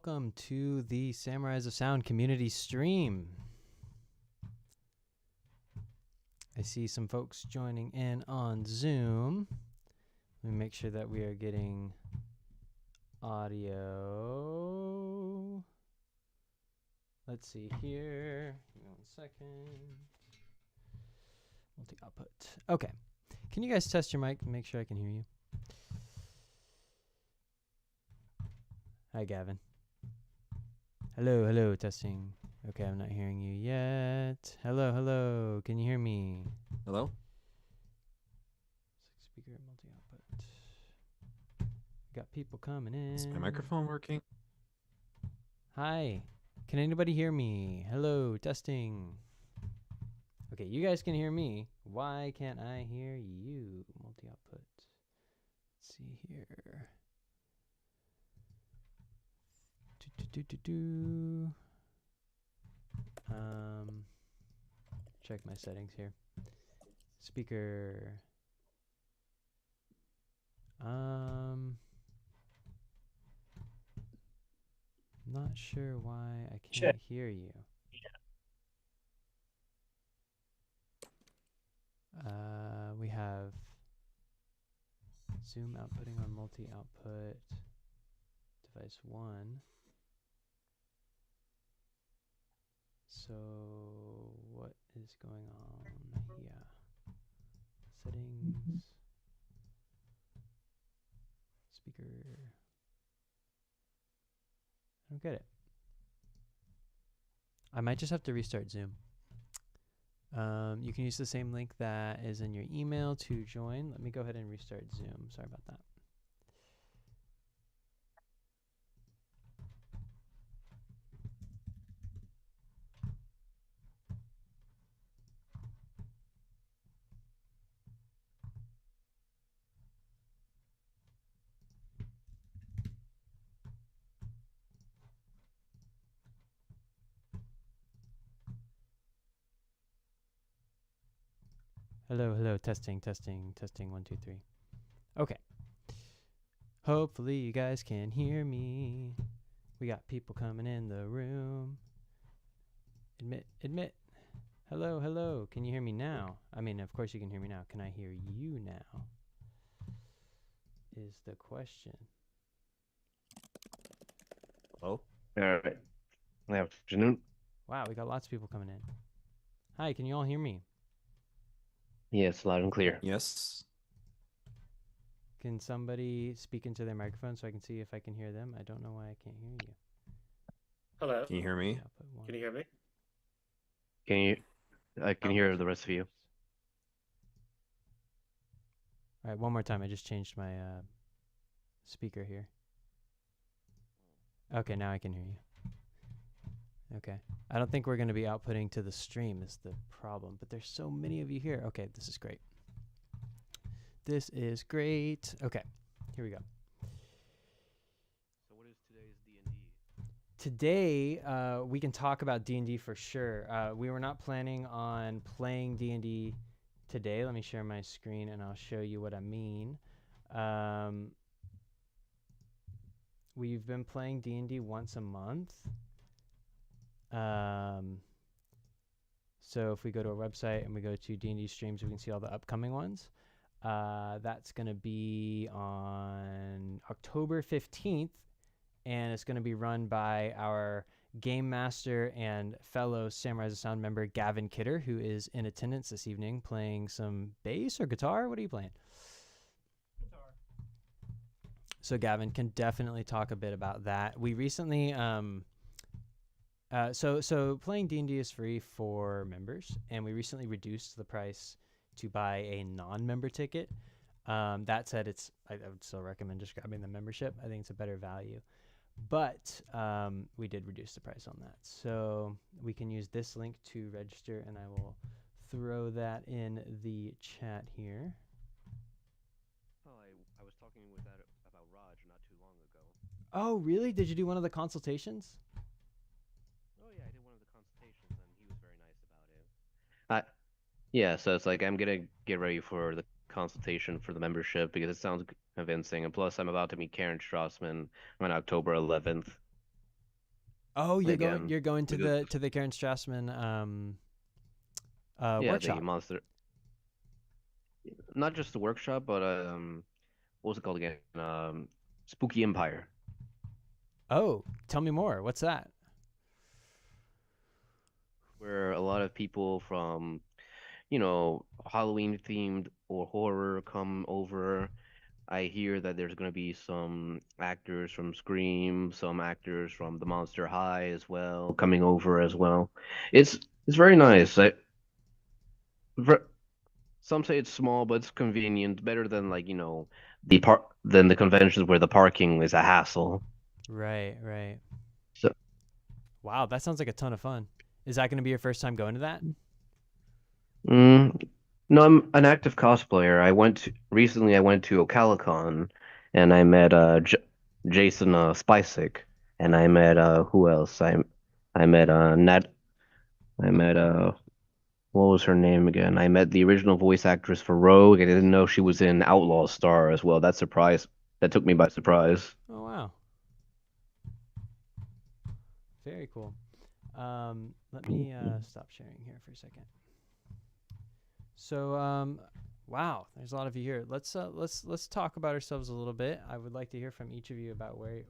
welcome to the Samurais of Sound community stream. I see some folks joining in on Zoom. Let me make sure that we are getting audio. Let's see here. Give me 1 second. Multi-output. Okay. Can you guys test your mic and make sure I can hear you? Hi, Gavin. Hello, hello, testing. Okay, I'm not hearing you yet. Hello, hello. Can you hear me? Hello? Speaker multi-output. Got people coming in. Is my microphone working? Hi. Can anybody hear me? Hello, testing. Okay, you guys can hear me. Why can't I hear you? Multi-output. Let's see here. Check my settings here. Speaker. Not sure why I can't hear you. We have Zoom outputting on multi-output device 1. So what is going on here? Settings. Speaker. I don't get it. I might just have to restart Zoom. You can use the same link that is in your email to join. Let me go ahead and restart Zoom. Sorry about that. Hello, hello, testing, testing, testing, 1, 2, 3. Okay. Hopefully you guys can hear me. We got people coming in the room. Admit, admit. Hello, hello. Can you hear me now? I mean, of course you can hear me now. Can I hear you now? Is the question. Hello? All right. Good afternoon. Wow, we got lots of people coming in. Hi, can you all hear me? Yes, loud and clear. Yes. Can somebody speak into their microphone so I can see if I can hear them? I don't know why I can't hear you. Hello. Can you hear me? Can you hear me? Can you? I can hear the rest of you. All right, one more time. I just changed my speaker here. Okay, now I can hear you. Okay. I don't think we're going to be outputting to the stream is the problem, but there's so many of you here. Okay, this is great. This is great. Okay, here we go. So what is today's D&D? Today, we can talk about D&D for sure. We were not planning on playing D&D today. Let me share my screen and I'll show you what I mean. We've been playing D&D once a month. So if we go to our website and we go to D&D streams, we can see all the upcoming ones. That's going to be on October 15th, and it's going to be run by our game master and fellow Samurais of Sound member, Gavin Kidder, who is in attendance this evening playing some bass or guitar. What are you playing? Guitar. So Gavin can definitely talk a bit about that. We recently... So playing D&D is free for members, and we recently reduced the price to buy a non-member ticket. That said, I would still recommend just grabbing the membership. I think it's a better value. But we did reduce the price on that. So we can use this link to register, and I will throw that in the chat here. Oh, I was talking about Raj not too long ago. Oh, really? Did you do one of the consultations? Oh yeah, I did one of the consultations, and he was very nice about it. Yeah, so it's like I'm gonna get ready for the consultation for the membership because it sounds convincing, and plus I'm about to meet Karen Strassman on October 11th. Oh, Again, you're going to because the Karen Strassman yeah, workshop. the monster, not just the workshop, but what was it called again? Spooky Empire, Oh, tell me more. What's that? where a lot of people from Halloween themed or horror come over. I hear that there's going to be some actors from Scream, some actors from the Monster High as well coming over as well. It's very nice. Ver- some say it's small, but it's convenient, better than the conventions where the parking is a hassle. Right, right. So, Wow, that sounds like a ton of fun. Is that going to be your first time going to that? mm, no, I'm an active cosplayer. Recently. I went to OcalaCon, and I met Jason Spicek, and I met who else? I met Nat. I met what was her name again? I met the original voice actress for Rogue. I didn't know she was in Outlaw Star as well. That took me by surprise. Oh, wow. Very cool. Let me stop sharing here for a second. So, wow, there's a lot of you here. Let's talk about ourselves a little bit. I would like to hear from each of you about where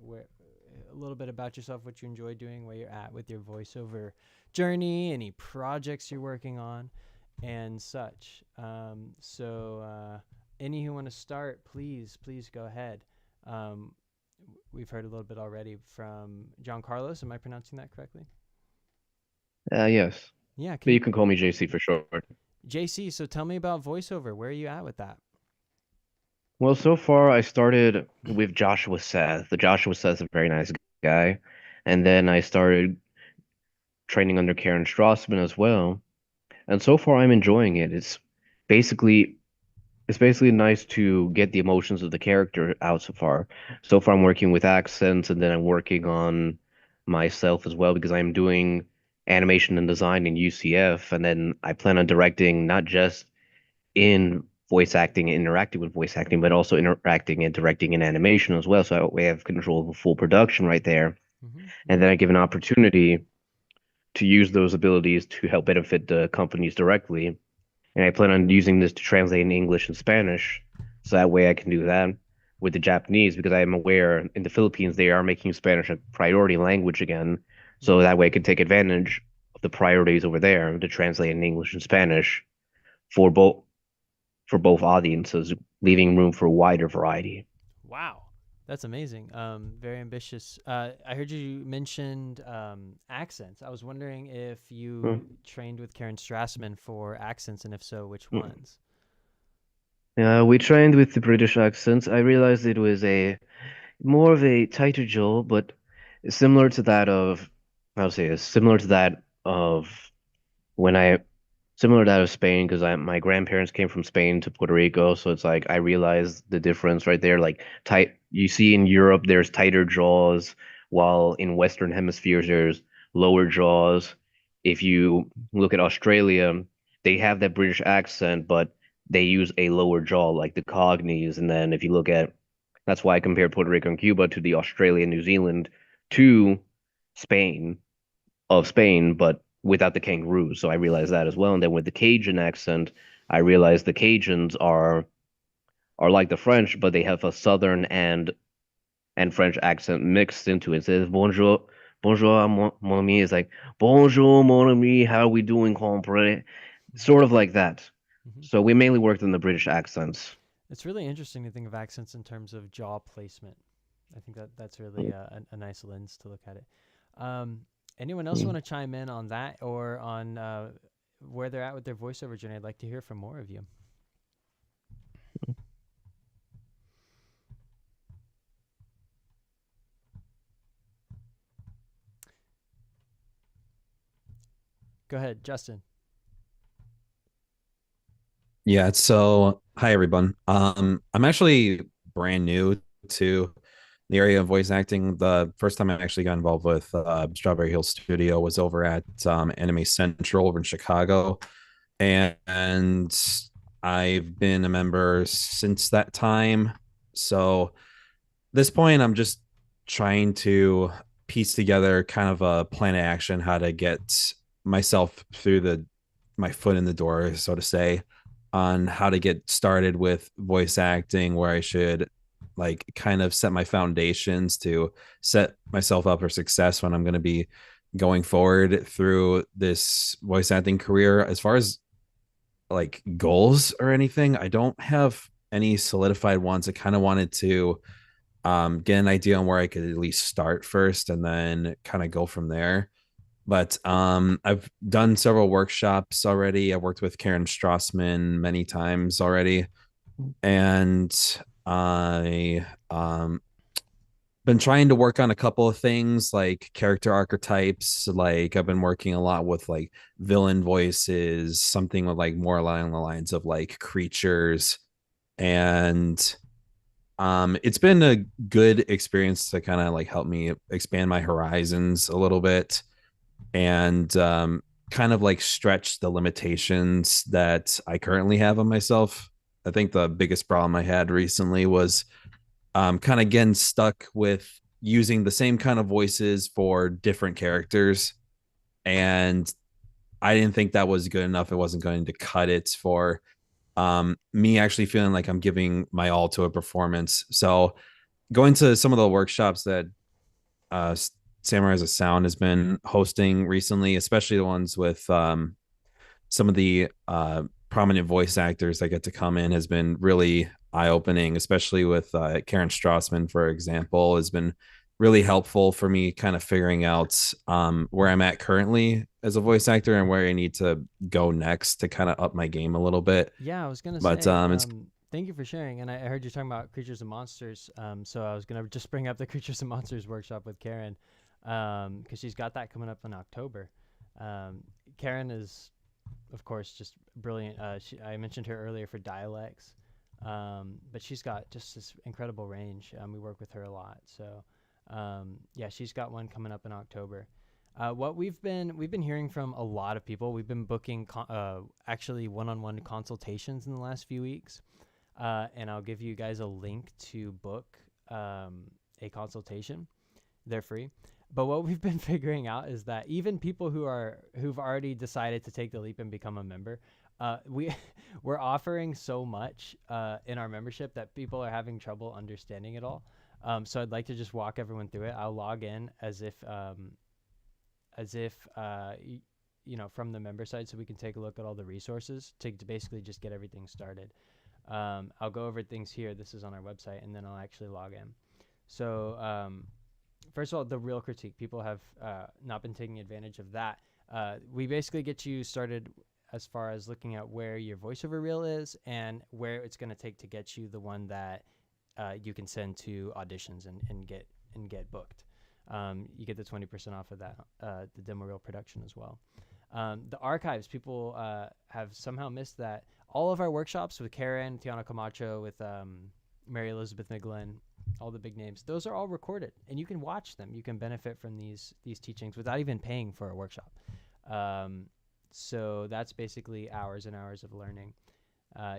a little bit about yourself, what you enjoy doing, where you're at with your voiceover journey, any projects you're working on, and such. Any who want to start, please go ahead. We've heard a little bit already from John Carlos. Am I pronouncing that correctly? Yes, Yeah. but you can call me JC for short. JC, so tell me about voiceover. Where are you at with that? Well, so far I started with Joshua Seth. The Joshua Seth's a very nice guy, and then I started training under Karen Strassman as well. And so far I'm enjoying it. Basically it's basically nice to get the emotions of the character out so far. So far I'm working with accents, and then I'm working on myself as well because I'm doing animation and design in UCF, and then I plan on directing not just in voice acting and interacting with voice acting, but also interacting and directing in animation as well. So we have control of a full production right there. Mm-hmm. And then I give an opportunity to use those abilities to help benefit the companies directly. And I plan on using this to translate in English and Spanish. So that way I can do that with the Japanese, because I am aware in the Philippines they are making Spanish a priority language again. So that way I can take advantage of the priorities over there to translate in English and Spanish for both audiences, leaving room for a wider variety. Wow, that's amazing. Very ambitious. I heard you mentioned accents. I was wondering if you trained with Karen Strassman for accents, and if so, which ones? Yeah, we trained with the British accents. I realized it was a more of a tighter jaw, but similar to that of, I'll say this, when I similar to that of Spain, because my grandparents came from Spain to Puerto Rico, so it's like I realized the difference right there. Like tight, you see in Europe there's tighter jaws, while in Western hemispheres there's lower jaws. If you look at Australia, they have that British accent, but they use a lower jaw, like the Cogneys. And then if you look at, that's why I compared Puerto Rico and Cuba to the Australia, New Zealand, to Spain Spain, but without the kangaroos. So I realized that as well. And then with the Cajun accent, I realized the Cajuns are like the French, but they have a Southern and French accent mixed into it. It says bonjour, bonjour, mon ami. It's like bonjour, mon ami. How are we doing, compre? Sort of like that. Mm-hmm. So we mainly worked on the British accents. It's really interesting to think of accents in terms of jaw placement. I think that's really a nice lens to look at it. Anyone else want to chime in on that, or on where they're at with their voiceover journey? I'd like to hear from more of you. Go ahead, Justin. Yeah, so hi everyone. I'm actually brand new to the area of voice acting. The first time I actually got involved with Strawberry Hill Studio was over at Anime Central over in Chicago, and I've been a member since that time. So at this point, I'm just trying to piece together kind of a plan of action, how to get myself through my foot in the door, so to say, on how to get started with voice acting, where I should like kind of set my foundations to set myself up for success when I'm going to be going forward through this voice acting career. As far as like goals or anything, I don't have any solidified ones. I kind of wanted to get an idea on where I could at least start first and then kind of go from there. But I've done several workshops already. I've worked with Karen Strassman many times already, and I been trying to work on a couple of things like character archetypes. Like I've been working a lot with like villain voices, something with like more along the lines of like creatures, and it's been a good experience to kind of like help me expand my horizons a little bit and kind of like stretch the limitations that I currently have on myself. I think the biggest problem I had recently was kind of getting stuck with using the same kind of voices for different characters. And I didn't think that was good enough. It wasn't going to cut it for me actually feeling like I'm giving my all to a performance. So going to some of the workshops that uh, Samurai as a Sound has been hosting recently, especially the ones with some of the prominent voice actors that get to come in, has been really eye-opening, especially with Karen Strassman, for example, has been really helpful for me kind of figuring out where I'm at currently as a voice actor and where I need to go next to kind of up my game a little bit. Yeah, I was gonna But say. it's Thank you for sharing. And I heard you talking about Creatures and Monsters. So I was gonna just bring up the Creatures and Monsters workshop with Karen, because she's got that coming up in October. Karen is, of course, just brilliant. I mentioned her earlier for dialects, but she's got just this incredible range. We work with her a lot. So yeah, she's got one coming up in October. What we've been hearing from a lot of people. We've been booking actually one-on-one consultations in the last few weeks, and I'll give you guys a link to book a consultation. They're free. But what we've been figuring out is that even people who've already decided to take the leap and become a member, we're offering so much in our membership that people are having trouble understanding it all. So I'd like to just walk everyone through it. I'll log in as if from the member side, so we can take a look at all the resources to basically just get everything started. I'll go over things here. This is on our website, and then I'll actually log in. So first of all, the real critique. People have not been taking advantage of that. We basically get you started as far as looking at where your voiceover reel is and where it's going to take to get you the one that you can send to auditions and get booked. You get the 20% off of that, the demo reel production as well. The archives, people have somehow missed that. All of our workshops with Karen, Tiana Camacho, with Mary Elizabeth Miglin, all the big names, those are all recorded, and you can watch them. You can benefit from these teachings without even paying for a workshop. So that's basically hours and hours of learning.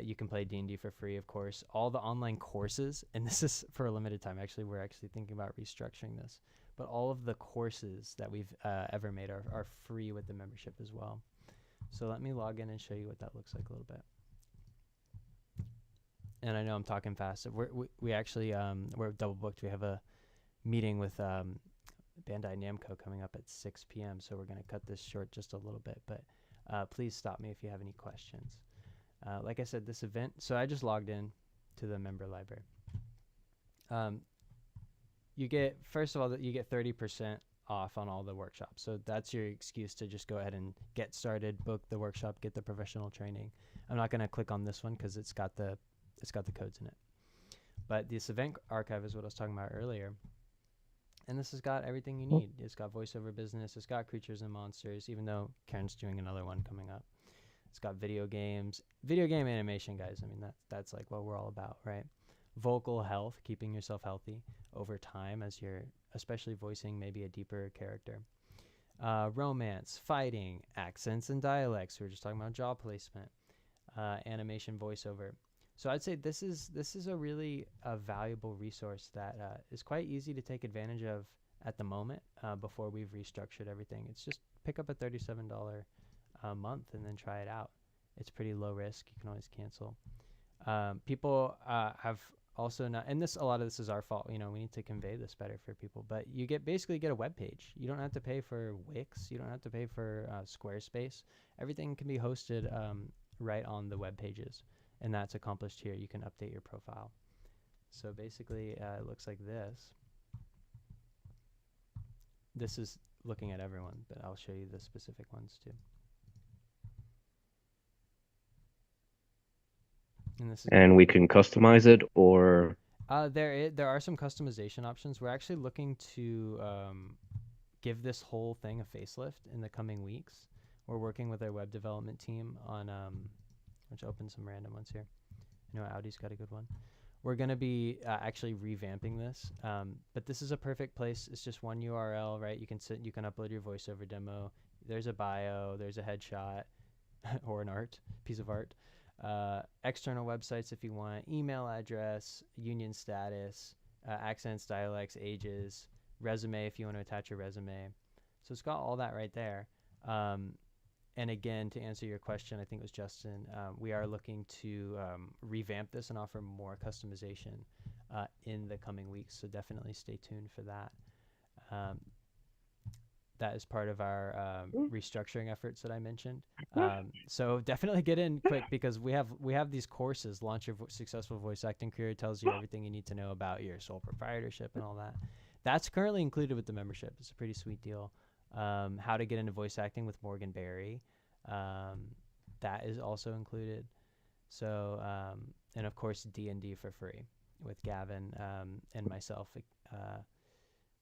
You can play D&D for free, of course. All the online courses, and this is for a limited time. Actually, we're actually thinking about restructuring this. But all of the courses that we've ever made are free with the membership as well. So let me log in and show you what that looks like a little bit. And I know I'm talking fast. We actually, we're double booked. We have a meeting with Bandai Namco coming up at 6 p.m. So we're going to cut this short just a little bit. But please stop me if you have any questions. Like I said, this event, so I just logged in to the member library. You get, first of all, you get 30% off on all the workshops. So that's your excuse to just go ahead and get started, book the workshop, get the professional training. I'm not going to click on this one because it's got the codes in it. But this event archive is what I was talking about earlier. And this has got everything you need. It's got voiceover business. It's got Creatures and Monsters, even though Karen's doing another one coming up. It's got video games, video game animation, guys. I mean, that's like what we're all about, right? Vocal health, keeping yourself healthy over time as you're especially voicing maybe a deeper character. Romance, fighting, accents and dialects. We were just talking about jaw placement, animation, voiceover. So I'd say this is a really valuable resource that is quite easy to take advantage of at the moment before we've restructured everything. It's just pick up a $37 a month and then try it out. It's pretty low risk. You can always cancel. People have also not, and a lot of this is our fault. You know, we need to convey this better for people. But you basically get a web page. You don't have to pay for Wix. You don't have to pay for Squarespace. Everything can be hosted right on the web pages, and that's accomplished here. You can update your profile. So basically, it looks like this. This is looking at everyone, but I'll show you the specific ones too. And we can customize it, or there are some customization options. We're actually looking to give this whole thing a facelift in the coming weeks. We're working with our web development team on which open some random ones here. I know Audi's got a good one. We're going to be actually revamping this, but this is a perfect place. It's just one URL, right? You can upload your voiceover demo. There's a bio, there's a headshot or an piece of art. External websites if you want, email address, union status, accents, dialects, ages, resume if you want to attach your resume. So it's got all that right there. And again, to answer your question, I think it was Justin, we are looking to revamp this and offer more customization in the coming weeks. So definitely stay tuned for that. That is part of our restructuring efforts that I mentioned. So definitely get in quick, because we have these courses. Launch Your Successful Voice Acting Career tells you everything you need to know about your sole proprietorship and all that. That's currently included with the membership. It's a pretty sweet deal. How to get into voice acting with Morgan Berry. That is also included. So, and of course, D&D for free with Gavin and myself.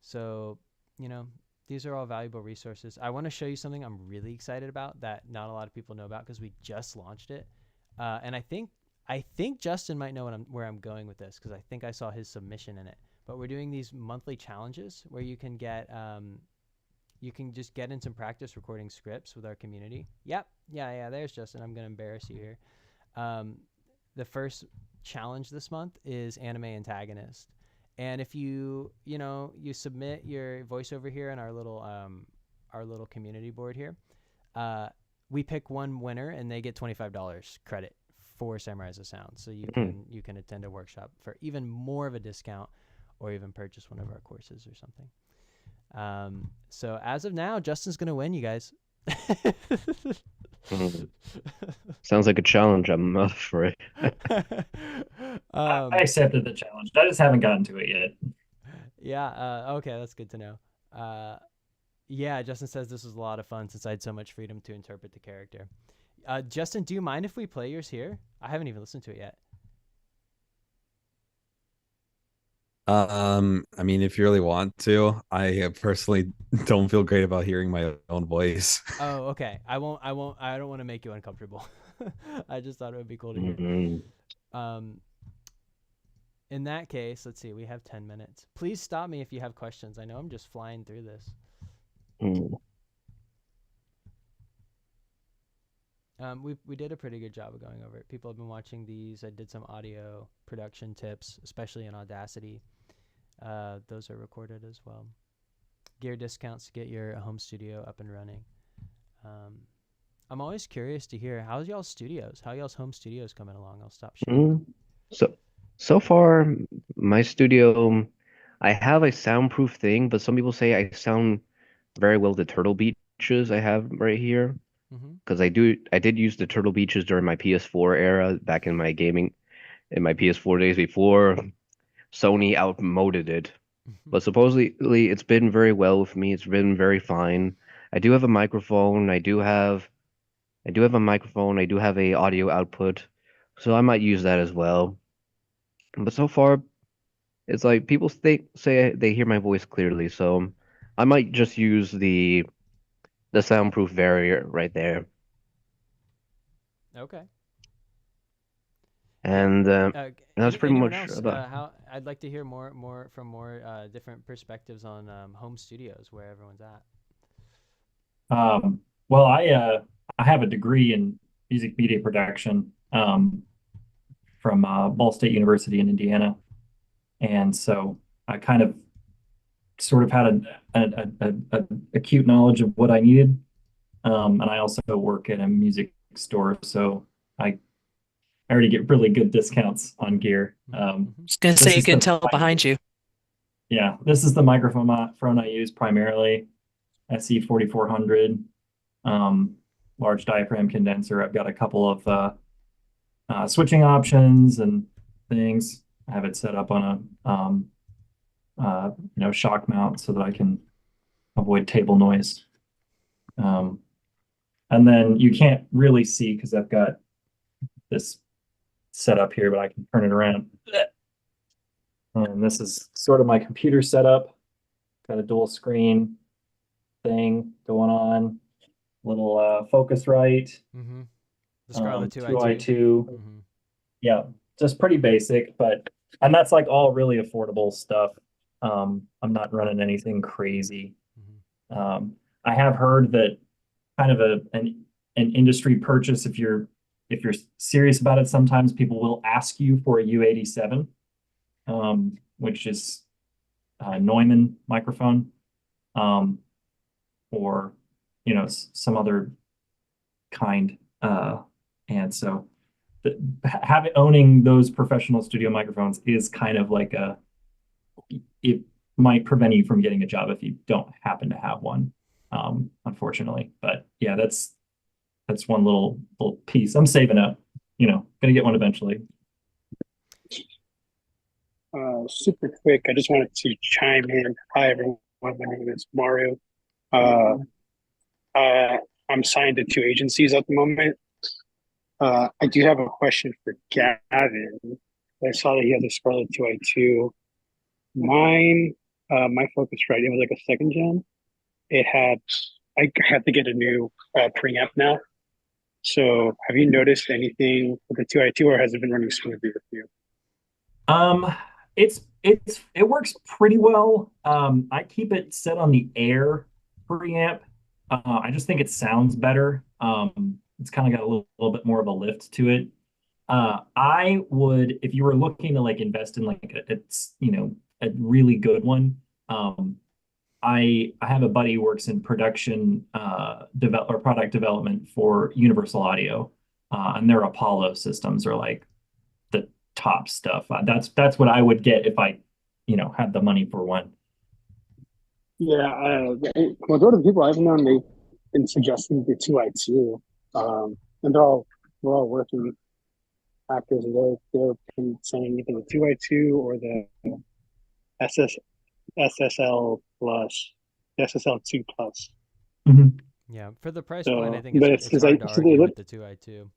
So, you know, these are all valuable resources. I want to show you something I'm really excited about that not a lot of people know about, because we just launched it. And I think Justin might know where I'm going with this, because I think I saw his submission in it. But we're doing these monthly challenges where you can get you can just get in some practice recording scripts with our community. Yep. Yeah. There's Justin. I'm going to embarrass you here. The first challenge this month is anime antagonist. And if you submit your voiceover here in our little community board here, we pick one winner and they get $25 credit for Samurais of Sound. So you can attend a workshop for even more of a discount, or even purchase one of our courses or something. So as of now, Justin's going to win, you guys. Sounds like a challenge. I'm up for it. I accepted the challenge. I just haven't gotten to it yet. Yeah. Okay. That's good to know. Yeah. Justin says this was a lot of fun since I had so much freedom to interpret the character. Justin, do you mind if we play yours here? I haven't even listened to it yet. I mean, if you really want to, I personally don't feel great about hearing my own voice. Oh, okay. I don't want to make you uncomfortable. I just thought it would be cool to hear. In that case, let's see, we have 10 minutes. Please stop me if you have questions. I know I'm just flying through this. We did a pretty good job of going over it. People have been watching these. I did some audio production tips, especially in Audacity. Those are recorded as well. Gear discounts to get your home studio up and running. I'm always curious to hear how y'all's home studios coming along. I'll stop sharing. So far, my studio, I have a soundproof thing, but some people say I sound very well the Turtle Beaches I have right here. Because I did use the Turtle Beaches during my PS4 era, back in my PS4 days before Sony outmoded it. But supposedly it's been very well with me. It's been very fine. I do have a microphone. I do have a microphone. I do have a audio output, so I might use that as well. But so far, it's like people say they hear my voice clearly, so I might just use the soundproof barrier right there. Okay. And that's pretty much else, about. How I'd like to hear more from different perspectives on home studios, where everyone's at. Well, I have a degree in music media production from Ball State University in Indiana, and so I kind of sort of had a acute knowledge of what I needed. And I also work at a music store, so I already get really good discounts on gear. was gonna say you can tell behind you. Yeah, this is the microphone I use primarily, SE 4400, large diaphragm condenser. I've got a couple of switching options and things. I have it set up on a shock mount so that I can avoid table noise. And then you can't really see because I've got this set up here, but I can turn it around. And this is sort of my computer setup. Got a dual screen thing going on. Little Focusrite. Mm-hmm. The Scarlett 2i2. Mm-hmm. Yeah, just pretty basic, and that's like all really affordable stuff. I'm not running anything crazy. Mm-hmm. I have heard that kind of an industry purchase, if you're serious about it, sometimes people will ask you for a U87, which is a Neumann microphone, or some other kind. And so owning those professional studio microphones is kind of like it might prevent you from getting a job if you don't happen to have one, unfortunately. But yeah, that's one little piece. I'm saving up, gonna get one eventually. Super quick, I just wanted to chime in. Hi everyone, my name is Mario. I'm signed to 2 agencies at the moment. I do have a question for Gavin. I saw that he has a Scarlett 2i2. Mine, my Focusrite, it was like a 2nd gen. I had to get a new preamp now. So have you noticed anything with the 2i2, or has it been running smoothly with you? It works pretty well. I keep it set on the air preamp. I just think it sounds better. It's kind of got a little bit more of a lift to it. I would, if you were looking to like invest in like a really good one, I have a buddy who works in production or product development for Universal Audio, and their Apollo systems are like the top stuff. That's what I would get if I had the money for one. Yeah, majority of the people I've known, they've been suggesting the 2i2, and we're all working actors, and they've been saying either the 2i2 or the SSL plus, SSL2 plus. Mm-hmm. Yeah, for the price So, point, I think but it's hard to argue with the 2i2.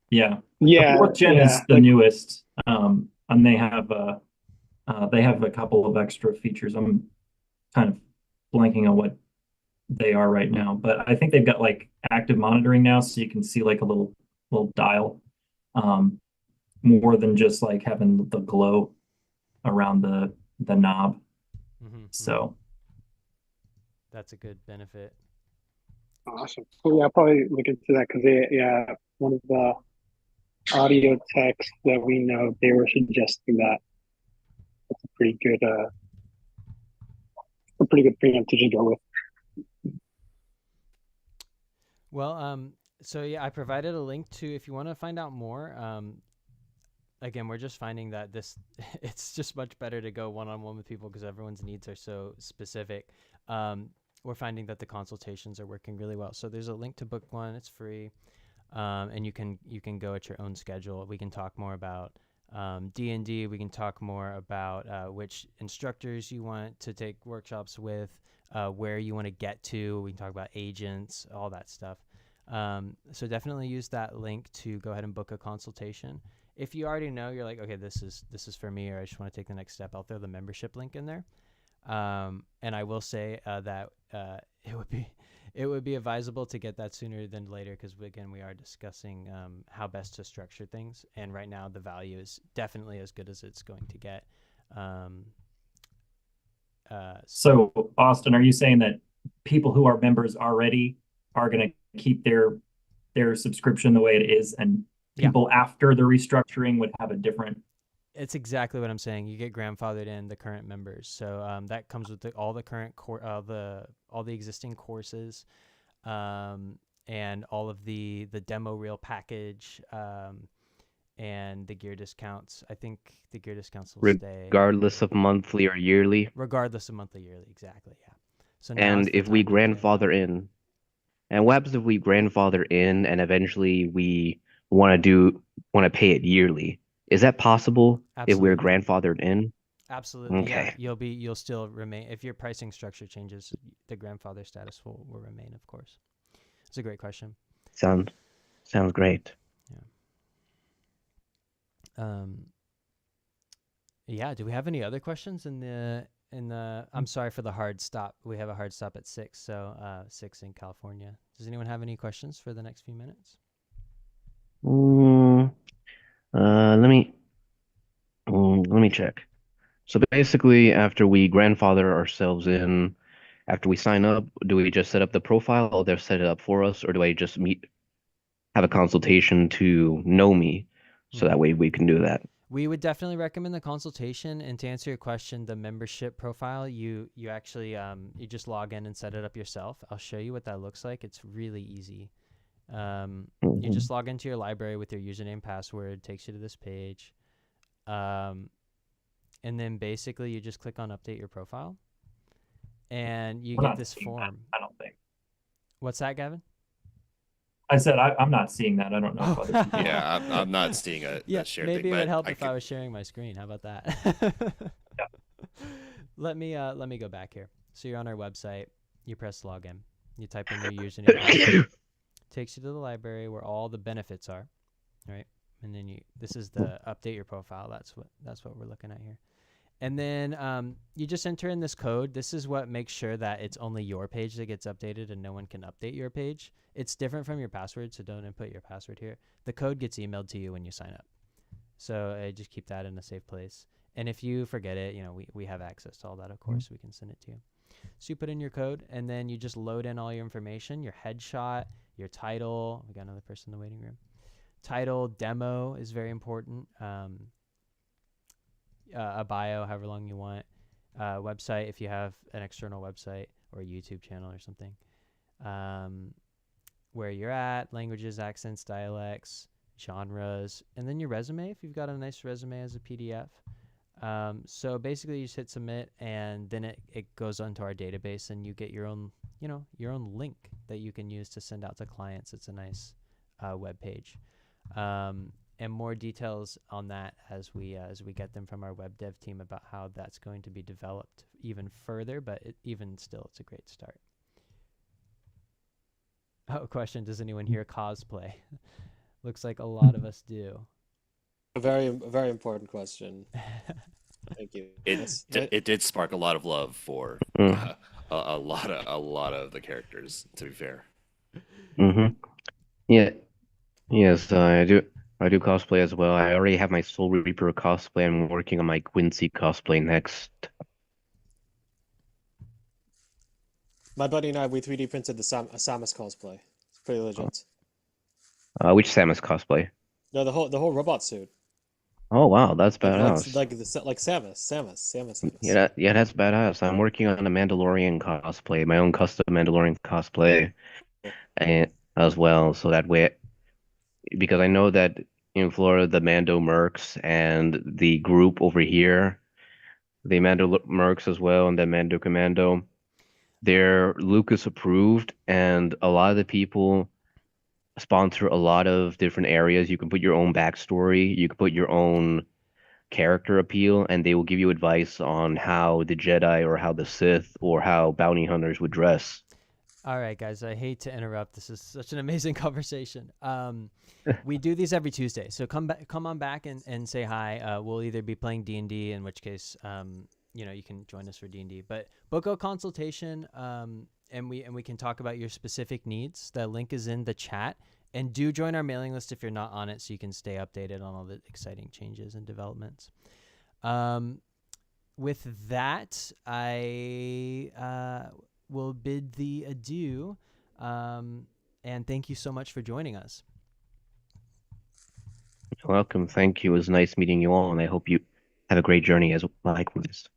Yeah, Yeah, the 4th gen is the newest, and they have a couple of extra features. I'm kind of blanking on what they are right now, but I think they've got like active monitoring now, so you can see like a little dial, more than just like having the glow around the knob. Mm-hmm. So that's a good benefit. Awesome. So yeah, I'll probably look into that because one of the audio techs that we know, they were suggesting that it's a pretty good preamp to just go with. Well, so yeah, I provided a link to, if you want to find out more. Again, we're just finding that it's just much better to go one-on-one with people because everyone's needs are so specific. We're finding that the consultations are working really well. So there's a link to book one. It's free. And you can go at your own schedule. We can talk more about D&D. We can talk more about which instructors you want to take workshops with, where you want to get to. We can talk about agents, all that stuff. So definitely use that link to go ahead and book a consultation. If you already know, you're like, okay, this is for me, or I just want to take the next step, I'll throw the membership link in there. And I will say that it would be advisable to get that sooner than later because, again, we are discussing how best to structure things. And right now, the value is definitely as good as it's going to get. So, Austin, are you saying that people who are members already are going to keep their subscription the way it is, and people after the restructuring would have a different It's exactly what I'm saying. You get grandfathered in the current members, so that comes with all the current all the existing courses, and all of the demo reel package, and the gear discounts. I think the gear discounts will stay regardless of monthly or yearly. regardless of monthly, yearly. Exactly. Yeah. So now And is the if we time to get in. grandfather in, and what happens if we grandfather in and eventually we want to pay it yearly? Is that possible if we're Absolutely. grandfathered in? Absolutely, yeah. Okay. You'll still remain if your pricing structure changes. The grandfather status will remain, of course. It's a great question. Sounds great. Yeah. Do we have any other questions in the? I'm sorry for the hard stop. We have a hard stop at 6, so 6 in California. Does anyone have any questions for the next few minutes? Let me check. So basically, after we grandfather ourselves in, after we sign up, do we just set up the profile, or they'll set it up for us, or do I just have a consultation to know me, so that way we can do that? We would definitely recommend the consultation. And to answer your question, the membership profile, you actually you just log in and set it up yourself. I'll show you what that looks like. It's really easy. You just log into your library with your username, password, takes you to this page. And then basically you just click on update your profile and you get this form. I don't think. What's that, Gavin? I said I'm not seeing that. I don't know if other people Yeah, I'm not seeing a shared maybe thing. it would but help if I was sharing my screen. How about that? Let me go back here. So you're on our website. You press login. You type in your username. Password. Takes you to the library where all the benefits are, right? And then this is the update your profile. That's what we're looking at here. And then you just enter in this code. This is what makes sure that it's only your page that gets updated and no one can update your page. It's different from your password, so don't input your password here. The code gets emailed to you when you sign up. So just keep that in a safe place. And if you forget it, we have access to all that, of course. We can send it to you. So you put in your code, and then you just load in all your information, your headshot, your title. We got another person in the waiting room. Title, demo is very important. A bio, however long you want. Website, if you have an external website or a YouTube channel or something. Where you're at, languages, accents, dialects, genres, and then your resume, if you've got a nice resume as a PDF. So basically you just hit submit, and then it goes onto our database, and you get your own link that you can use to send out to clients. It's a nice web page. And more details on that as we get them from our web dev team about how that's going to be developed even further, but even still, it's a great start. Oh, question, does anyone here cosplay? Looks like a lot of us do. A very important question. Thank you. It did spark a lot of love for a lot of the characters, to be fair. Yeah. Yes, I do cosplay as well. I already have my Soul Reaper cosplay. I'm working on my Quincy cosplay next. My buddy and I, we 3D printed a Samus cosplay. It's pretty legit. Which Samus cosplay? No, the whole robot suit. Oh wow, that's badass. Like Samus. Yeah, that's badass. I'm working on a Mandalorian cosplay, my own custom Mandalorian cosplay, and as well. So that way, because I know that in Florida, the Mando Mercs and the group over here, the Mando Mercs as well, and the Mando Commando, they're Lucas approved, and a lot of the people sponsor a lot of different areas. You can put your own backstory, you can put your own character appeal, and they will give you advice on how the Jedi or how the Sith or how bounty hunters would dress. All right, guys, I hate to interrupt. This is such an amazing conversation. We do these every Tuesday, so come on back and say hi. We'll either be playing D&D, in which case, you can join us for D&D. But book a consultation, and we can talk about your specific needs. The link is in the chat, and do join our mailing list if you're not on it, so you can stay updated on all the exciting changes and developments. With that, I will bid thee adieu, and thank you so much for joining us. You're welcome. Thank you. It was nice meeting you all, and I hope you have a great journey as likewise.